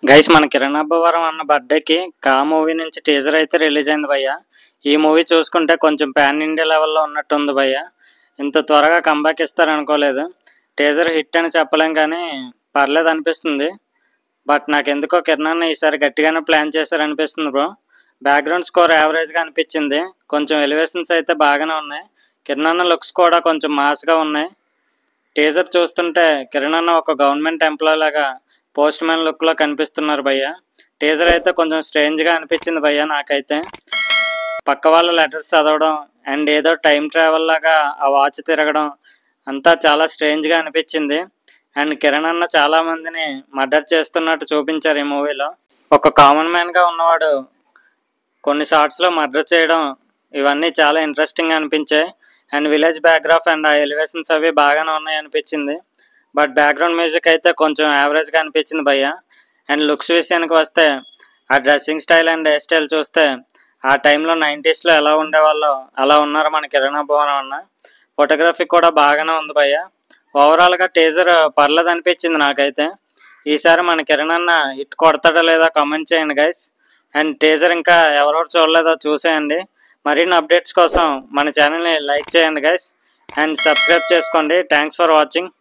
Guys మన కిరణ్ అబ్బవరం అన్న బర్త్డేకి కా మూవీ నుంచి టీజర్ అయితే రిలీజ్ అయింది భయ్య. ఈ మూవీ చూసుకుంటే కొంచెం పాన్ ఇండియా లెవెల్లో ఉన్నట్టుంది భయ్య. ఇంత త్వరగా కంబ్యాక్ ఇస్తారు అనుకోలేదు. టీజర్ హిట్ అని చెప్పలేం కానీ పర్లేదు అనిపిస్తుంది. బట్ నాకు ఎందుకో కిరణ్ అన్న ఈసారి గట్టిగానే ప్లాన్ చేశారు అనిపిస్తుంది బ్రో. బ్యాక్గ్రౌండ్ స్కోర్ యావరేజ్గా అనిపించింది. కొంచెం ఎలివేషన్స్ అయితే బాగానే ఉన్నాయి. కిరణ్ అన్న లుక్స్ కూడా కొంచెం మాస్గా ఉన్నాయి. టీజర్ చూస్తుంటే కిరణ్ అన్న ఒక గవర్నమెంట్ ఎంప్లాయ్ లాగా పోస్ట్ మ్యాన్ లుక్లో కనిపిస్తున్నారు భయ్య. టీజర్ అయితే కొంచెం స్ట్రేంజ్గా అనిపించింది భయ్య నాకైతే. పక్క వాళ్ళ లెటర్స్ చదవడం అండ్ ఏదో టైం ట్రావెల్ లాగా ఆ వాచ్ తిరగడం అంతా చాలా స్ట్రేంజ్గా అనిపించింది. అండ్ కిరణ్ అన్న చాలా మందిని మర్డర్ చేస్తున్నట్టు చూపించారు ఈ మూవీలో. ఒక కామన్ మ్యాన్గా ఉన్నవాడు కొన్ని షార్ట్స్లో మర్డర్ చేయడం ఇవన్నీ చాలా ఇంట్రెస్టింగ్ అనిపించాయి. అండ్ విలేజ్ బ్యాక్గ్రాఫ్ అండ్ ఆ ఎలివేషన్స్ అవి బాగానే ఉన్నాయి అనిపించింది. బట్ బ్యాక్గ్రౌండ్ మ్యూజిక్ అయితే కొంచెం యావరేజ్గా అనిపించింది భయ్య. అండ్ లుక్స్ విషయానికి వస్తే ఆ dressing style and hair style చూస్తే ఆ టైంలో 90స్లో ఎలా ఉండేవాళ్ళో అలా ఉన్నారు మన కిరణ్ అబ్బవరం అన్న. ఫోటోగ్రఫీ కూడా బాగానే ఉంది భయ్య. ఓవరాల్గా టీజర్ పర్లేదు అనిపించింది నాకైతే. ఈసారి మన కిరణ్ అన్న హిట్ కొడతాడో లేదో కామెంట్ చేయండి గైస్. అండ్ టీజర్ ఇంకా ఎవరెవరు చూడలేదో చూసేయండి. మరిన్ని అప్డేట్స్ కోసం మన ఛానల్ని లైక్ చేయండి గైస్ అండ్ సబ్స్క్రైబ్ చేసుకోండి. Thanks for watching.